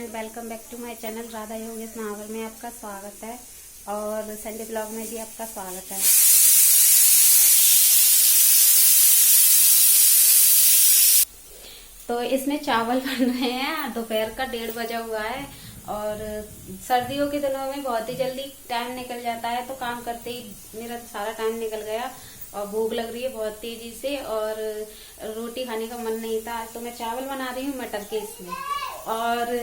Friend, welcome back to my channel Radha Yogesh Mahawar में आपका स्वागत है और संडे ब्लॉग में भी आपका स्वागत है। तो इसमें चावल बन रहे हैं। दोपहर का 1:30 बजा हुआ है और सर्दियों के दिनों में बहुत ही जल्दी टाइम निकल जाता है, तो काम करते ही मेरा सारा टाइम निकल गया और भूख लग रही है बहुत तेजी से और रोटी खाने का मन नहीं था। तो मैं चावल बना रही हूँ मटर के इसमें। और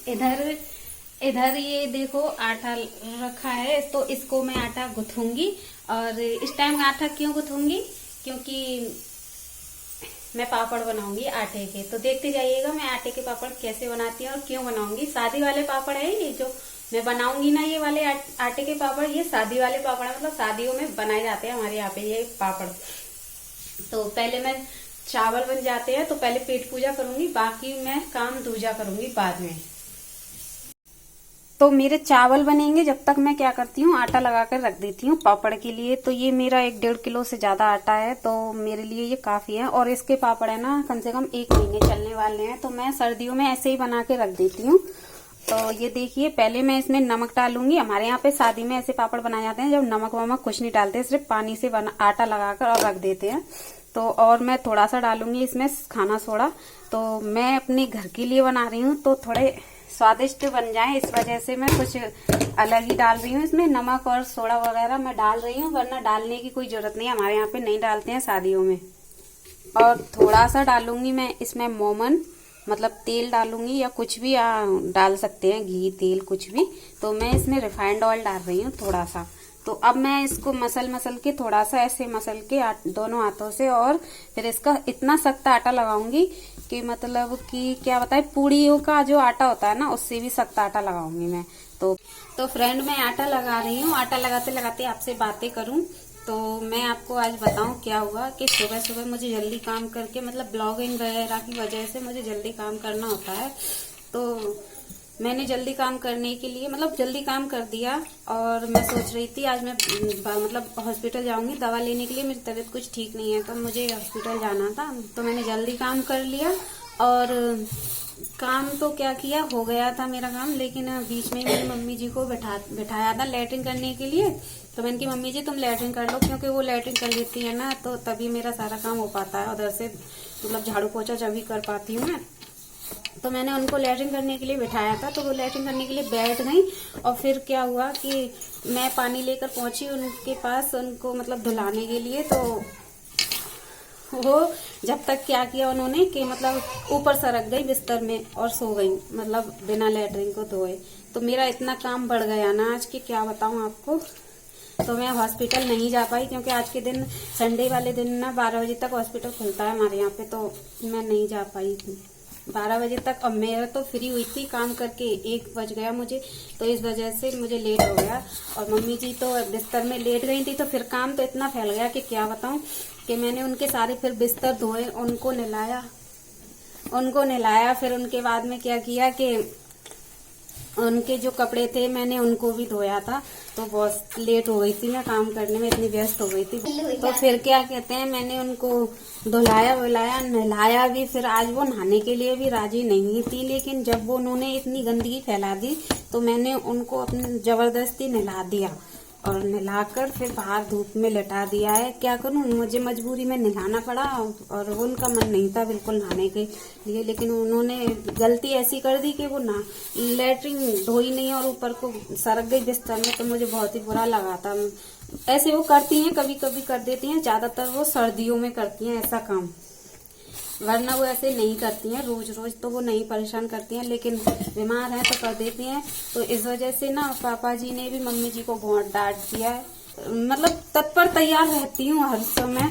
इधर ये देखो आटा रखा है, तो इसको मैं आटा गुथूंगी। और इस टाइम आटा क्यों गुथूंगी, क्योंकि मैं पापड़ बनाऊंगी आटे के। तो देखते जाइएगा मैं आटे के पापड़ कैसे बनाती हूँ और क्यों बनाऊंगी। शादी वाले पापड़ है ये जो मैं बनाऊंगी ना, ये वाले आटे के पापड़, ये शादी वाले पापड़ है, मतलब शादियों में बनाए जाते हैं हमारे यहाँ पे ये पापड़। तो पहले मैं चावल बन जाते हैं तो पहले पेट पूजा करूंगी, बाकी मैं काम दूजा करूंगी बाद में। तो मेरे चावल बनेंगे जब तक मैं क्या करती हूँ, आटा लगा कर रख देती हूँ पापड़ के लिए। तो ये मेरा 1-1.5 किलो से ज्यादा आटा है, तो मेरे लिए ये काफी है। और इसके पापड़ है ना कम से कम 1 महीने चलने वाले हैं, तो मैं सर्दियों में ऐसे ही बना के रख देती हूँ। तो ये देखिए, पहले मैं इसमें नमक डालूंगी। हमारे यहाँ पे शादी में ऐसे पापड़ बनाए जाते हैं जब नमक वमक कुछ नहीं डालते, सिर्फ पानी से आटा लगाकर और रख देते हैं। तो और मैं थोड़ा सा डालूंगी इसमें खाना सोडा। तो मैं अपने घर के लिए बना रही हूँ तो थोड़े स्वादिष्ट बन जाए, इस वजह से मैं कुछ अलग ही डाल रही हूँ इसमें। नमक और सोडा वगैरह मैं डाल रही हूँ, वरना डालने की कोई जरूरत नहीं है, हमारे यहाँ पे नहीं डालते हैं शादियों में। और थोड़ा सा डालूंगी मैं इसमें मोमन, मतलब तेल डालूंगी, या कुछ भी डाल सकते हैं, घी तेल कुछ भी। तो मैं इसमें रिफाइंड ऑयल डाल रही हूँ थोड़ा सा। तो अब मैं इसको मसल के थोड़ा सा ऐसे मसल के दोनों हाथों से, और फिर इसका इतना सख्त आटा लगाऊंगी कि मतलब कि क्या बताए, पूड़ियों का जो आटा होता है ना, उससे भी सख्त आटा लगाऊंगी मैं। तो फ्रेंड, मैं आटा लगा रही हूँ। आटा लगाते लगाते आपसे बातें करूँ तो मैं आपको आज बताऊं क्या हुआ कि सुबह सुबह मुझे जल्दी काम करके, मतलब ब्लॉगिंग वगैरह की वजह से मुझे जल्दी काम करना होता है। तो मैंने जल्दी काम करने के लिए मतलब जल्दी काम कर दिया। और मैं सोच रही थी आज मैं मतलब हॉस्पिटल जाऊंगी दवा लेने के लिए, मेरी तबीयत कुछ ठीक नहीं है, तो मुझे हॉस्पिटल जाना था। तो मैंने जल्दी काम कर लिया और काम तो क्या किया, हो गया था मेरा काम। लेकिन बीच में मेरी मम्मी जी को बैठाया था लैट्रिन करने के लिए। तो मैंने की मम्मी जी तुम लैट्रिन कर लो, क्योंकि वो लैट्रिन कर लेती है ना, तो तभी मेरा सारा काम हो पाता है। उधर से मतलब झाड़ू पोछा जब भी कर पाती हूँ मैं। तो मैंने उनको लैट्रिन करने के लिए बैठाया था, तो वो लैट्रिन करने के लिए बैठ गई। और फिर क्या हुआ कि मैं पानी लेकर पहुंची उनके पास, उनको मतलब धुलाने के लिए। तो वो जब तक क्या किया उन्होंने कि मतलब ऊपर सरक गई बिस्तर में और सो गई, मतलब बिना लैट्रिन को धोए। तो मेरा इतना काम बढ़ गया ना आज की, क्या बताऊं आपको। तो मैं हॉस्पिटल नहीं जा पाई, क्योंकि आज के दिन संडे वाले दिन ना 12 बजे तक हॉस्पिटल खुलता है हमारे यहाँ पे, तो मैं नहीं जा पाई 12 बजे तक। अब मैं तो फ्री हुई थी काम करके, 1 बज गया मुझे, तो इस वजह से मुझे लेट हो गया। और मम्मी जी तो बिस्तर में लेट गई थी, तो फिर काम तो इतना फैल गया कि क्या बताऊं, कि मैंने उनके सारे फिर बिस्तर धोए, उनको नहलाया। फिर उनके बाद में क्या किया कि उनके जो कपड़े थे मैंने उनको भी धोया था। तो बहुत लेट हो गई थी, मैं काम करने में इतनी व्यस्त हो गई थी। तो फिर क्या कहते हैं, मैंने उनको धुलाया वुलाया, नहलाया भी। फिर आज वो नहाने के लिए भी राजी नहीं थी, लेकिन जब वो उन्होंने इतनी गंदगी फैला दी तो मैंने उनको अपनी जबरदस्ती नहला दिया। और नहलाकर फिर बाहर धूप में लेटा दिया है। क्या करूं, मुझे मजबूरी में नहलाना पड़ा। और उनका मन नहीं था बिल्कुल नहाने के लिए, लेकिन उन्होंने गलती ऐसी कर दी कि वो लैट्रिन धोई नहीं और ऊपर को सरक गई बिस्तर में। तो मुझे बहुत ही बुरा लगा था। ऐसे वो करती हैं, कभी कभी कर देती हैं, ज्यादातर वो सर्दियों में करती हैं ऐसा काम, वरना वो ऐसे नहीं करती हैं रोज रोज। तो वो नहीं परेशान करती हैं, लेकिन बीमार हैं तो कर देती हैं। तो इस वजह से ना पापा जी ने भी मम्मी जी को बहुत डांट दिया है। मतलब तत्पर तैयार रहती हूँ हर समय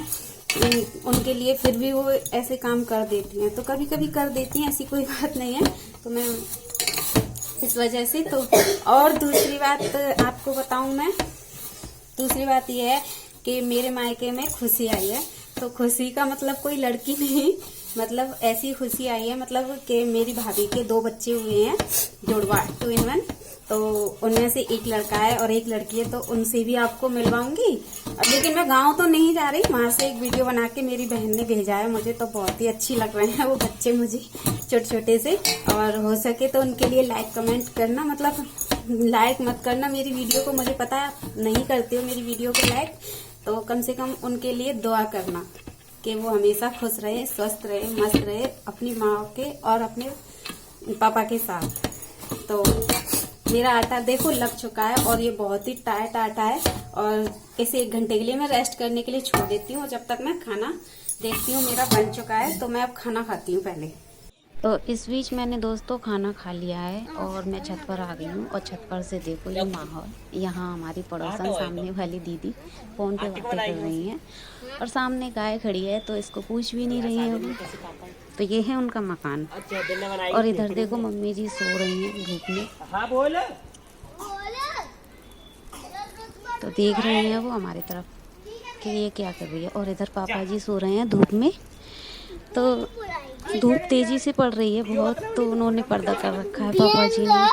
उनके लिए, फिर भी वो ऐसे काम कर देती हैं। तो कभी कभी कर देती हैं, ऐसी कोई बात नहीं है। तो मैं इस वजह से तो। और दूसरी बात आपको बताऊं मैं, दूसरी बात यह है कि मेरे मायके में खुशी आई है। तो खुशी का मतलब कोई लड़की नहीं, मतलब ऐसी खुशी आई है, मतलब कि मेरी भाभी के 2 बच्चे हुए हैं, जुड़वा 2 in 1। तो उनमें से एक लड़का है और एक लड़की है, तो उनसे भी आपको मिलवाऊंगी। लेकिन मैं गांव तो नहीं जा रही, वहां से एक वीडियो बना के मेरी बहन ने भेजा है मुझे, तो बहुत ही अच्छी लग रहे हैं वो बच्चे मुझे, छोटे छोटे से। और हो सके तो उनके लिए लाइक कमेंट करना, मतलब लाइक मत करना मेरी वीडियो को, मुझे पता है आप नहीं करते हो मेरी वीडियो को लाइक, तो कम से कम उनके लिए दुआ करना कि वो हमेशा खुश रहे, स्वस्थ रहे, मस्त रहे अपनी माँ के और अपने पापा के साथ। तो मेरा आटा देखो लग चुका है और ये बहुत ही टाइट आटा है, और इसे 1 घंटे के लिए मैं रेस्ट करने के लिए छोड़ देती हूँ। जब तक मैं खाना देखती हूँ मेरा बन चुका है, तो मैं अब खाना खाती हूँ पहले। तो इस बीच मैंने दोस्तों खाना खा लिया है और मैं छत पर आ गई हूँ, और छत पर से देखो ये माहौल, यहाँ हमारी पड़ोसन सामने वाली दीदी फोन पे बातें कर रही हैं, और सामने गाय खड़ी है तो इसको पूछ भी नहीं रही है वो। तो ये है उनका मकान, और इधर देखो मम्मी जी सो रही हैं धूप में, तो देख रही हैं वो हमारी तरफ कि ये क्या कर रही है। और इधर पापा जी सो रहे हैं धूप में, तो धूप तेजी से पड़ रही है बहुत, तो उन्होंने पर्दा कर रखा है पापा जी ने।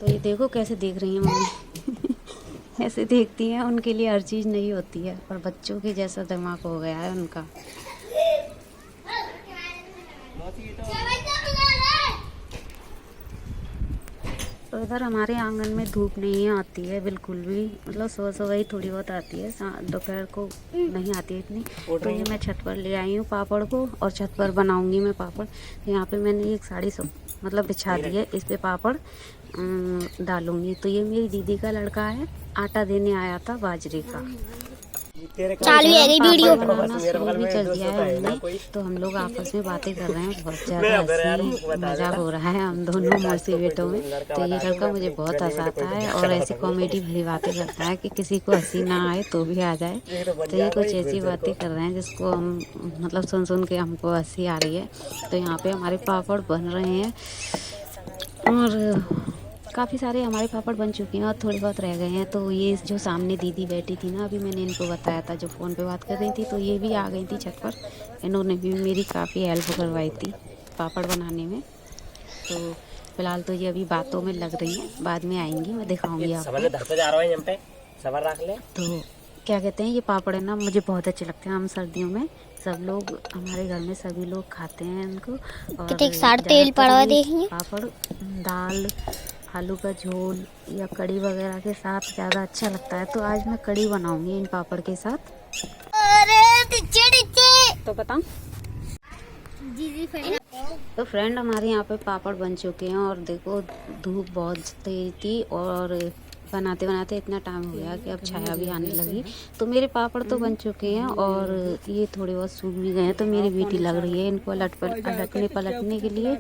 तो ये देखो कैसे देख रही हैं मम्मी ऐसे देखती हैं, उनके लिए हर चीज़ नहीं होती है, और बच्चों के जैसा दिमाग हो गया है उनका। तो इधर हमारे आंगन में धूप नहीं आती है बिल्कुल भी, मतलब सुबह सुबह ही थोड़ी बहुत आती है, दोपहर को नहीं आती है इतनी। तो ये मैं छत पर ले आई हूँ पापड़ को, और छत पर बनाऊंगी मैं पापड़। तो यहाँ पे मैंने एक साड़ी सब मतलब बिछा दी है, इस पे पापड़ डालूंगी। तो ये मेरी दीदी का लड़का है, आटा देने आया था बाजरे का। चालू है वीडियो बनाना शुरू भी कर दिया है हमने, तो हम लोग आपस में बातें कर रहे हैं, बहुत ज्यादा हंसी मजाक हो रहा है हम दोनों मौसी बेटों में। तो ये लड़का मुझे बहुत हंसाता है, और ऐसी कॉमेडी भरी बातें करता है कि किसी को हंसी ना आए तो भी आ जाए। तो ये कुछ ऐसी बातें कर रहे हैं जिसको हम मतलब सुन सुन के हमको हंसी आ रही है। तो यहाँ पे हमारे पापड़ बन रहे हैं, और काफ़ी सारे हमारे पापड़ बन चुके हैं और थोड़े बहुत रह गए हैं। तो ये जो सामने दीदी बैठी थी ना, अभी मैंने इनको बताया था जो फ़ोन पे बात कर रही थी, तो ये भी आ गई थी छत पर। इन्होंने भी मेरी काफ़ी हेल्प करवाई थी पापड़ बनाने में। तो फिलहाल तो ये अभी बातों में लग रही है, बाद में आएंगी, मैं दिखाऊंगी आपको। तो क्या कहते हैं, ये पापड़ है ना मुझे बहुत अच्छे लगते हैं। हम सर्दियों में सब लोग, हमारे घर में सभी लोग खाते हैं इनको। और तेल पड़ा देखिए, पापड़ दाल, आलू का झोल या कड़ी वगैरह के साथ ज़्यादा अच्छा लगता है। तो आज मैं कड़ी बनाऊंगी इन पापड़ के साथ। तो बताऊं तो फ्रेंड, हमारे यहाँ पे पापड़ बन चुके हैं, और देखो धूप बहुत तेज थी, और बनाते बनाते इतना टाइम हो गया कि अब छाया भी आने लगी। तो मेरे पापड़ तो बन चुके हैं, और ये थोड़े बहुत सूख भी गए हैं। तो मेरी बेटी लग रही है इनको अलटने पलटने के लिए।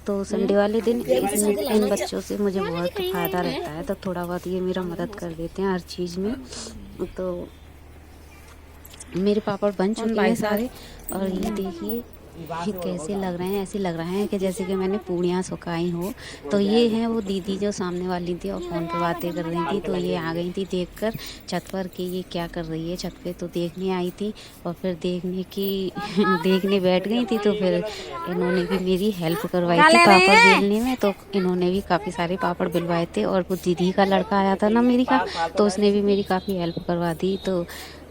तो संडे वाले दिन इन बच्चों से मुझे बहुत फ़ायदा रहता है, तो थोड़ा बहुत ये मेरा मदद कर देते हैं हर चीज़ में। तो मेरे पापड़ बन चुके हैं सारे, और ये देखिए कैसे लग रहे हैं, ऐसे लग रहे हैं कि जैसे कि मैंने पूड़ियाँ सुखाई हो। तो ये हैं वो दीदी जो सामने वाली थी और फ़ोन पे बातें कर रही थी। तो ये आ गई थी देखकर छत पर कि ये क्या कर रही है छत पे। तो देखने आई थी, और फिर देखने बैठ गई थी। तो फिर इन्होंने भी मेरी हेल्प करवाई थी पापड़ बेलने में। तो इन्होंने भी काफ़ी सारे पापड़ बेलवाए थे, और वो दीदी का लड़का आया था ना मेरी का, तो उसने भी मेरी काफ़ी हेल्प करवा दी। तो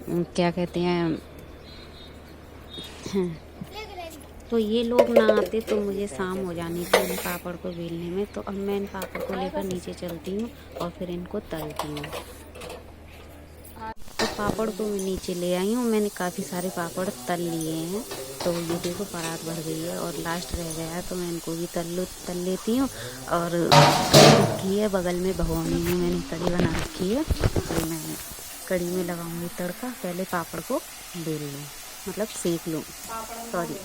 क्या कहते हैं, तो ये लोग ना आते तो मुझे शाम हो जानी थी इन पापड़ को बेलने में। तो अब मैं इन पापड़ को लेकर नीचे चलती हूँ और फिर इनको तलती हूँ। तो पापड़ को मैं नीचे ले आई हूँ, मैंने काफ़ी सारे पापड़ तल लिए हैं। तो ये देखो परात भर गई है और लास्ट रह गया है, तो मैं इनको भी तल लेती हूँ। और कड़ी रखी है बगल में, भगोनी में मैंने कड़ी बना रखी है। तो मैं कड़ी में लगाऊंगी तड़का, पहले पापड़ को बेल लूँ, मतलब सेक लूँ, सॉरी।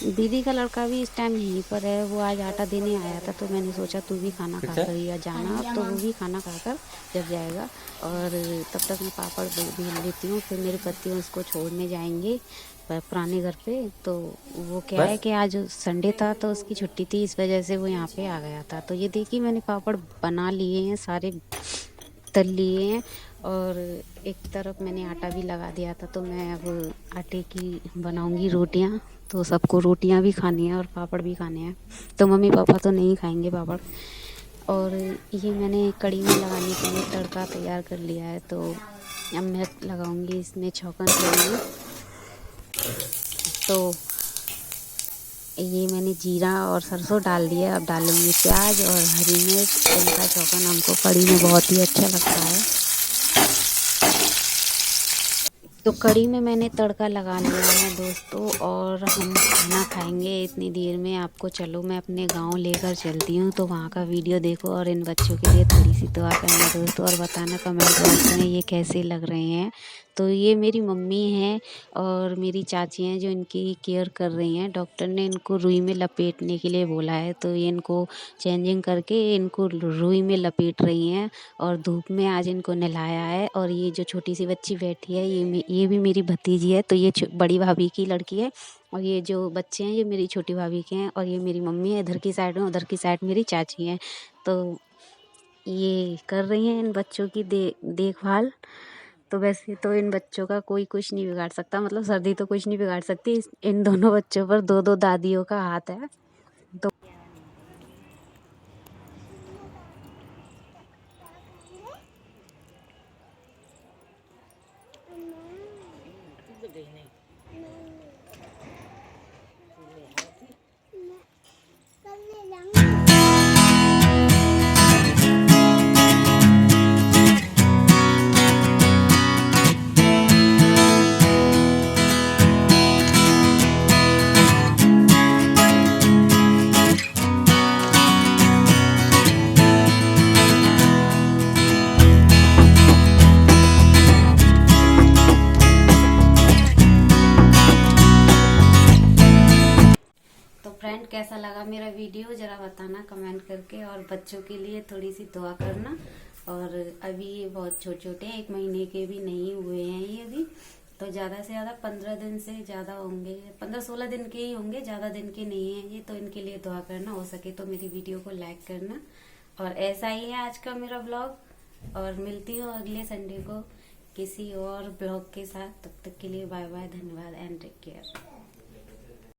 दीदी का लड़का भी इस टाइम यहीं पर है, वो आज आटा देने आया था। तो मैंने सोचा तू भी खाना खाकर या जाना, तो वो भी खाना खाकर जब जाएगा। और तब तक मैं पापड़ बेल लेती हूँ, फिर मेरे पति उसको छोड़ने जाएंगे पुराने घर पे। तो वो क्या है कि आज संडे था तो उसकी छुट्टी थी, इस वजह से वो यहाँ पे आ गया था। तो ये देखिए मैंने पापड़ बना लिए हैं, सारे तल लिए हैं, और एक तरफ मैंने आटा भी लगा दिया था, तो मैं अब आटे की बनाऊंगी रोटियां। तो सबको रोटियां भी खानी है और पापड़ भी खाने हैं, तो मम्मी पापा तो नहीं खाएंगे पापड़। और ये मैंने कड़ी में लगाने के लिए तड़का तैयार कर लिया है, तो अब मैं लगाऊंगी इसमें छौंकन करूँगी। तो ये मैंने जीरा और सरसों डाल दिया, अब डालूंगी प्याज और हरी मिर्च। इनका छौंकन हमको कड़ी में बहुत ही अच्छा लगता है। तो कड़ी में मैंने तड़का लगा लिया है दोस्तों, और हम खाना खाएंगे इतनी देर में। आपको चलो मैं अपने गांव लेकर चलती हूँ, तो वहाँ का वीडियो देखो और इन बच्चों के लिए थोड़ी सी दुआ करना दोस्तों, और बताना कमेंट बॉक्स में ये कैसे लग रहे हैं। तो ये मेरी मम्मी हैं और मेरी चाची हैं जो इनकी केयर कर रही हैं। डॉक्टर ने इनको रुई में लपेटने के लिए बोला है, तो ये इनको चेंजिंग करके इनको रुई में लपेट रही हैं और धूप में आज इनको नहलाया है। और ये जो छोटी सी बच्ची बैठी है ये भी मेरी भतीजी है, तो ये बड़ी भाभी की लड़की है। और ये जो बच्चे हैं ये मेरी छोटी भाभी के हैं, और ये मेरी मम्मी है इधर की साइड में, उधर की साइड मेरी चाची हैं। तो ये कर रही हैं इन बच्चों की देखभाल। तो वैसे तो इन बच्चों का कोई कुछ नहीं बिगाड़ सकता, मतलब सर्दी तो कुछ नहीं बिगाड़ सकती। इन दोनों बच्चों पर दो दो दादियों का हाथ है। तो फ्रेंड कैसा लगा मेरा वीडियो जरा बताना कमेंट करके, और बच्चों के लिए थोड़ी सी दुआ करना। और अभी ये बहुत छोटे छोटे हैं, 1 महीने के भी नहीं हुए हैं ये अभी, तो ज़्यादा से ज़्यादा 15 दिन से ज़्यादा होंगे, 15-16 दिन के ही होंगे, ज़्यादा दिन के नहीं हैं ये। तो इनके लिए दुआ करना, हो सके तो मेरी वीडियो को लाइक करना। और ऐसा ही है आज का मेरा ब्लॉग, और मिलती हूँ अगले संडे को किसी और ब्लॉग के साथ। तब तक के लिए बाय बाय, धन्यवाद एंड टेक केयर।